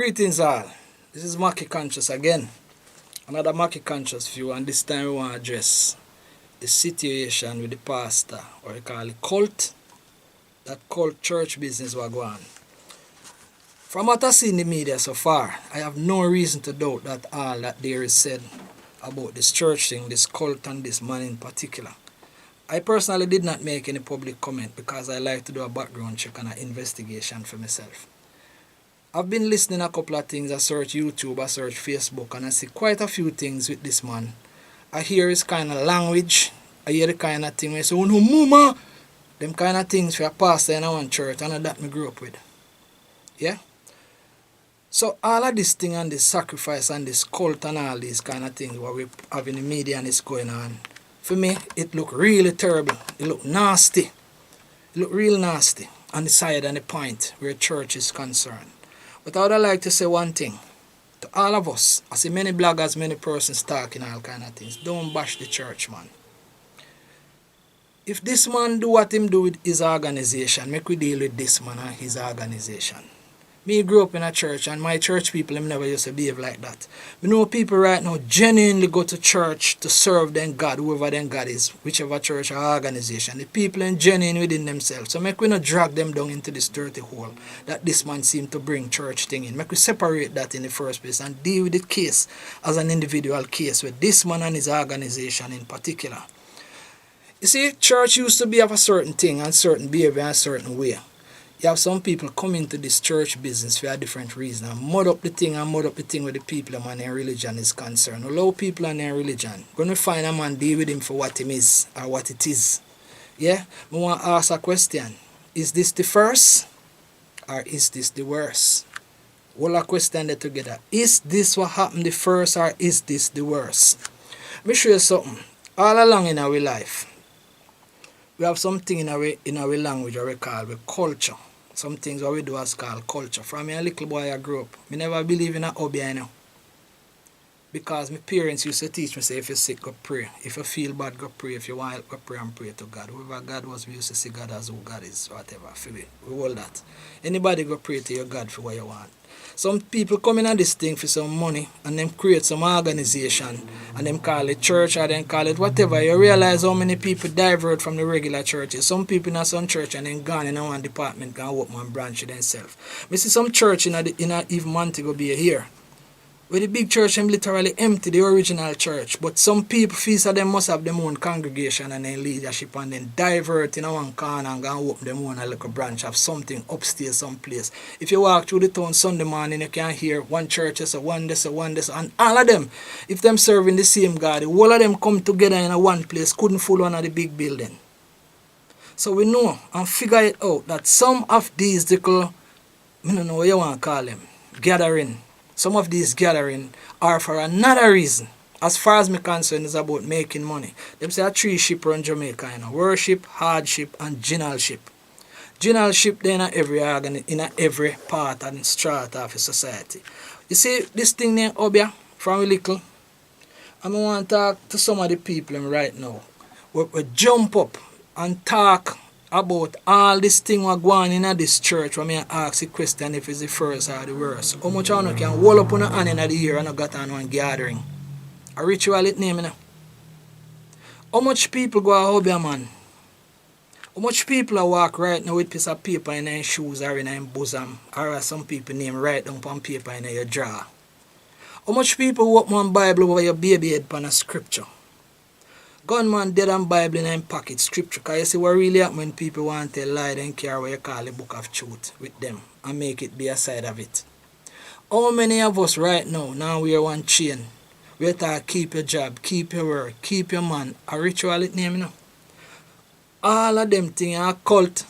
Greetings all. This is Mackie Conscious again. Another Mackie Conscious view, and this time we want to address the situation with the pastor, or we call it cult. That cult church business was going on. From what I see in the media so far, I have no reason to doubt that all that there is said about this church thing, this cult and this man in particular. I personally did not make any public comment because I like to do a background check and an investigation for myself. I've been listening a couple of things. I search YouTube, I search Facebook, and I see quite a few things with this man. I hear his kind of language. I hear the kind of thing where he say, "Oh no, mama!" Them kind of things for a pastor in one church, and that me grew up with. Yeah? So all of this thing and this sacrifice and this cult and all these kind of things what we have in the media and it's going on, for me, it look really terrible. It look nasty. It look real nasty on the side and the point where church is concerned. But I would like to say one thing to all of us. I see many bloggers, many persons talking all kind of things. Don't bash the church, man. If this man do what him do with his organization, make we deal with this man and his organization. Me grew up in a church, and my church people them never used to behave like that. We know people right now genuinely go to church to serve them God, whoever them God is, whichever church or organization. The people are genuine within themselves. So make we not drag them down into this dirty hole that this man seemed to bring church thing in. Make we separate that in the first place and deal with the case as an individual case with this man and his organization in particular. You see, church used to be of a certain thing and certain behavior and a certain way. You have some people come into this church business for a different reason and mud up the thing with the people and their religion is concerned. Allow people and their religion. Gonna find a man, deal with him for what him is or what it is. Yeah? I want to ask a question. Is this the first or is this the worst? All a question there together. Is this what happened the first or is this the worst? Let me show you something. All along in our life, we have something in our language that we call culture. Some things what we do as called culture. From a little boy I grew up, I never believe in a hobby, you know. Because my parents used to teach me, say, if you're sick, go pray. If you feel bad, go pray. If you want help, go pray and pray to God. Whoever God was, we used to see God as who God is, whatever. We hold that. Anybody go pray to your God for what you want. Some people come in on this thing for some money and them create some organization and them call it church or them call it whatever. You realize how many people divert from the regular churches. Some people in some church and then gone in one department can open one branch themselves. I see some church in a even Montego Bay here. Where the big church them literally empty, the original church. But some people feel that they must have their own congregation and then leadership and then divert in one corner and go and open them own a little branch of something upstairs someplace. If you walk through the town Sunday morning, you can hear one church, one this, and all of them, if them serving the same God, all of them come together in a one place, couldn't full one of the big building. So we know and figure it out that some of these little, I don't know what you want to call them, gathering. Some of these gatherings are for another reason. As far as me concerned, it's about making money. Them say a three ship around Jamaica, you know. Worship, hardship, and generalship. Generalship then in every part and strata of a society. You see this thing named Obia from a little. I want to talk to some of the people right now. We jump up and talk about all this thing what going in at this church. When I ask the question if it's the first or the worst. How much I can hold up on the hand in the year and I got on one gathering. A ritual it name, you know. How much people go a hobby, man? How much people are walk right now with a piece of paper in their shoes or in their bosom, or as some people name right down on paper in your drawer? How much people open one Bible over your baby head on a scripture? Gunman dead and Bible in them pocket scripture. Because you see what really happen when people want to lie and care what you call the book of truth with them and make it be a side of it. How many of us right now wear one chain? We talk keep your job, keep your work, keep your man. A ritual it name, you know. All of them things are cult.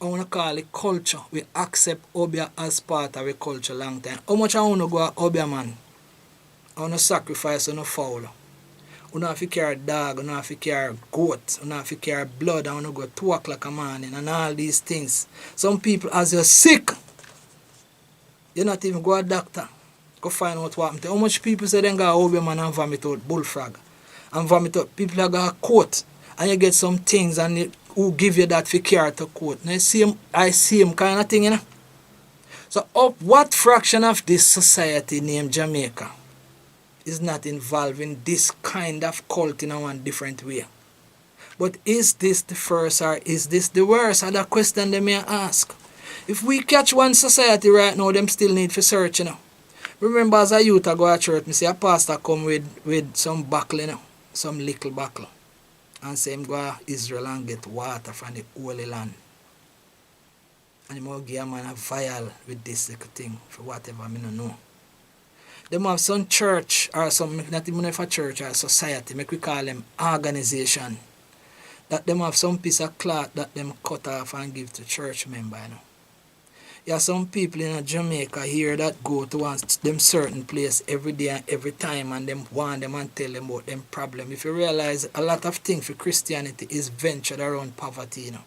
I want to call it culture. We accept Obia as part of a culture long time. How much I want to go a Obia, man? I want to sacrifice on a fowl. You don't have to carry dog, you don't have to carry goat, you don't have to carry blood, I want to go 2 o'clock a morning and all these things. Some people, as you're sick, you not even go to a doctor. Go find out what happened. How much people say they go over man and vomit out bullfrog? And vomit out, people that got a coat and you get some things and who give you that for care to coat. And I see him kind of thing, you know. So up what fraction of this society named Jamaica is not involved in this kind of cult in a one different way? But is this the first or is this the worst? Are the question they may ask. If we catch one society right now, them still need for search, you know. Remember as a youth I go to church, me see a pastor come with some buckle, you know, some little buckle. And say him go to Israel and get water from the Holy Land. And he will give a man a vial with this little thing for whatever I don't know. Them have some church or some, not even if a church or a society, make we call them organization. That them have some piece of cloth that them cut off and give to church member, you know. There are some people in Jamaica here that go to one, them certain place every day and every time and them want them and tell them about them problem. If you realize a lot of things for Christianity is ventured around poverty, you know.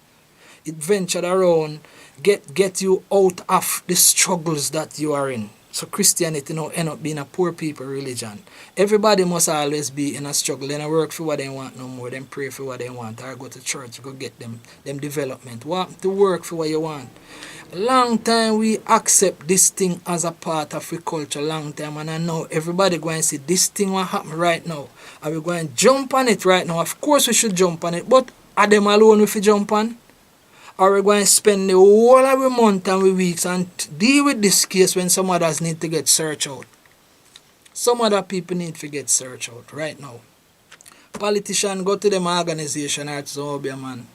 It ventured around get you out of the struggles that you are in. So Christianity now end up being a poor people religion. Everybody must always be in a struggle. They don't work for what they want no more. Them pray for what they want. Or go to church, go get them development. Want to work for what you want. Long time we accept this thing as a part of our culture. Long time, and I know everybody going to see this thing what happen right now. Are we going to jump on it right now? Of course we should jump on it. But are them alone if we jump on? Or we're going to spend the whole of the month and the weeks and deal with this case when some others need to get searched out. Some other people need to get searched out right now. Politicians go to them organization or to some man.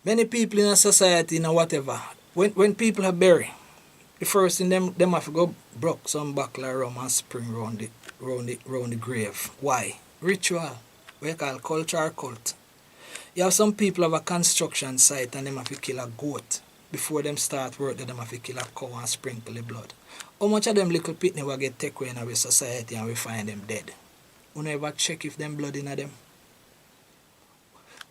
Many people in a society, you know, whatever, when people are buried, the first thing them have to go broke some buckle of rum and spring round the grave. Why? Ritual. We call culture or cult. You have some people have a construction site and them have to kill a goat. Before them start work, them have to kill a cow and sprinkle the blood. How much of them little pitney will get taken away in our society and we find them dead? You never check if them blood in them?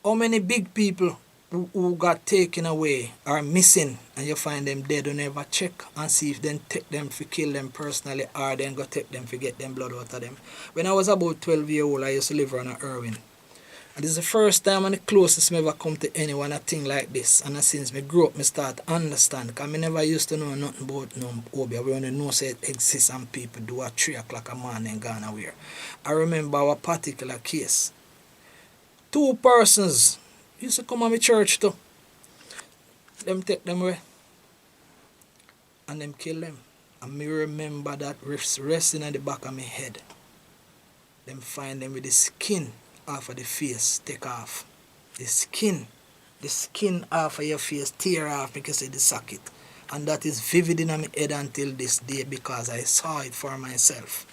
How many big people who got taken away are missing and you find them dead? You never check and see if them take them to kill them personally or then go take them to get them blood out of them. When I was about 12 years old, I used to live around Irwin. And this is the first time and the closest I ever come to anyone a thing like this. And since I grew up, I start to understand. Because I never used to know nothing about no Obia. We only know say it exists and people do at 3 o'clock a morning in Ghana where. I remember a particular case. 2 persons used to come to my church too. Them take them away. And them kill them. And me remember that resting at the back of my head. Them find them with the skin off of the face, take off. The skin off of your face, tear off because of the socket. And that is vivid in my head until this day because I saw it for myself.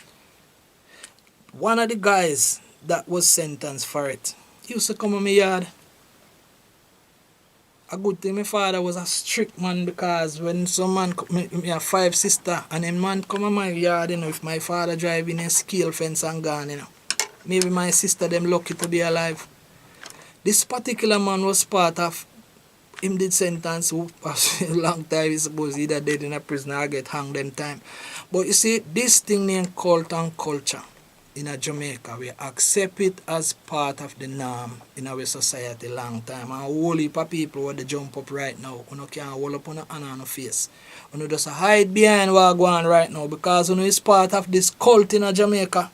One of the guys that was sentenced for it used to come in my yard. A good thing my father was a strict man because when some man, me have 5 sisters, and a man come in my yard, you know, if my father driving a scale fence and gone, you know. Maybe my sister them lucky to be alive. This particular man was part of him did sentence a long time. He suppose either dead in a prison or get hanged them time. But you see, this thing named cult and culture in a Jamaica, we accept it as part of the norm in our society long time. And a whole heap of people where they jump up right now, you can't hold up on a hand on the face. You just hide behind what going on right now because you know it's part of this cult in a Jamaica.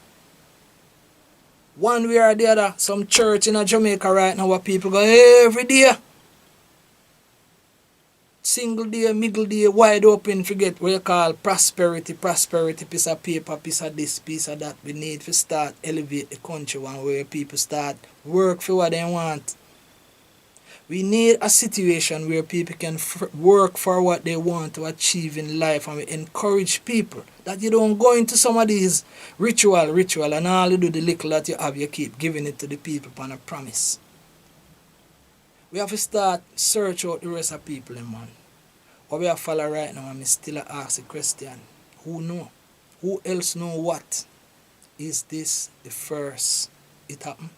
One way or the other, some church in Jamaica right now where people go every day. Single day, middle day, wide open, forget what you call prosperity, piece of paper, piece of this, piece of that. We need to start elevate the country one where people start work for what they want. We need a situation where people can work for what they want to achieve in life, and we encourage people that you don't go into some of these ritual and all you do the little that you have, you keep giving it to the people upon a promise. We have to start search out the rest of people, man. What we have to follow right now, I'm still ask the question, who know? Who else know what? Is this the first it happened?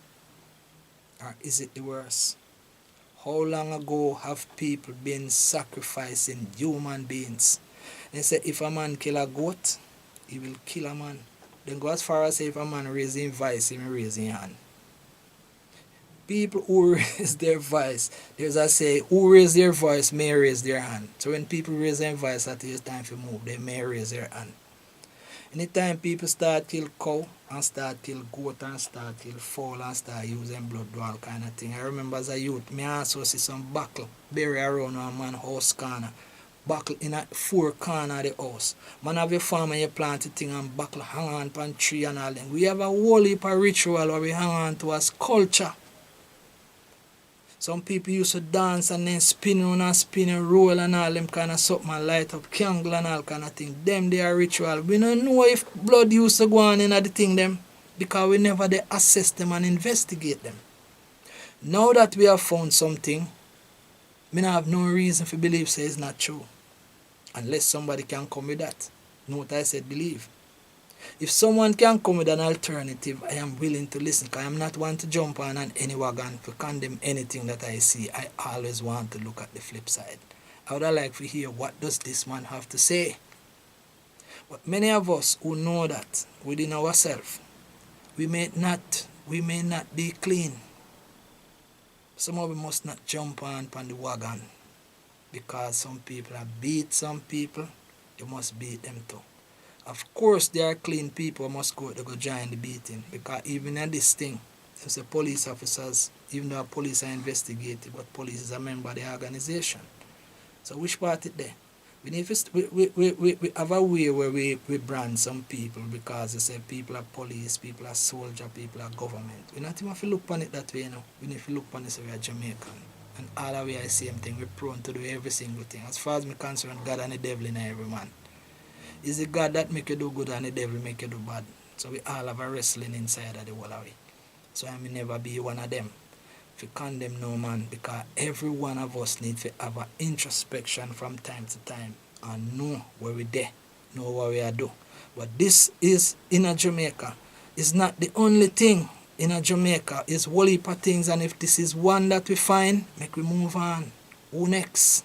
Or is it the worst? How long ago have people been sacrificing human beings? They say if a man kill a goat, he will kill a man. Then go as far as say if a man raise him vice, he will raise his hand. People who raise their voice, there's a say, who raise their voice may raise their hand. So when people raise their voice, that is time to move, they may raise their hand. Anytime people start kill cow and start kill goat and start kill fowl and start using blood do all kind of thing. I remember as a youth, me also see some buckle bury around one man house corner. Buckle in a four corner of the house. Man have a farm and you plant a thing and buckle hang on pan tree and all them. We have a whole heap of ritual where we hang on to as culture. Some people used to dance and then spin on and spin and roll and all them kind of something and light up candle and all kind of thing. Them they are ritual. We don't know if blood used to go on in the thing them because we never they assess them and investigate them. Now that we have found something, me not have no reason to believe say it's not true. Unless somebody can come with that. Note I said believe. If someone can come with an alternative, I am willing to listen because I am not one to jump on any wagon to condemn anything that I see. I always want to look at the flip side. I would like to hear what does this man have to say. But many of us who know that within ourselves, we may not be clean. Some of us must not jump on the wagon because some people have beat some people, you must beat them too. Of course, there are clean people who must go to join the beating because even in this thing, since the police officers, even though police are investigating, but police is a member of the organization. So which part it there? We need to, we have a way where we brand some people because they say people are police, people are soldier, people are government. We not even have to look upon it that way, you know. We need to look upon it so we are Jamaican. And all the way I same thing, we're prone to do every single thing. As far as I'm concerned, God and the devil in every man. It's the God that make you do good and the devil make you do bad. So we all have a wrestling inside of the whole of it. So I may never be one of them to condemn no man because every one of us need to have an introspection from time to time and know where we're there, know what we are doing. But this is in a Jamaica. It's not the only thing in a Jamaica. It's a whole heap of things, and if this is one that we find, make we move on. Who next?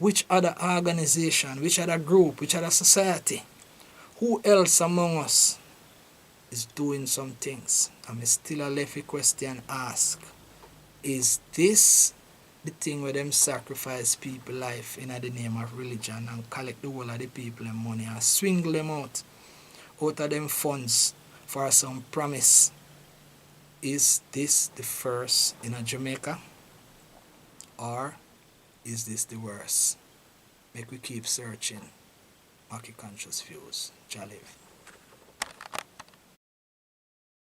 Which other organization, which other group, which other society, who else among us is doing some things? And still a left a question ask. Is this the thing where them sacrifice people life in the name of religion and collect the whole of the people and money and swingle them out of them funds for some promise? Is this the first in a Jamaica? Or is this the worst? Make we keep searching. Mackie Conscious Views. Jah live.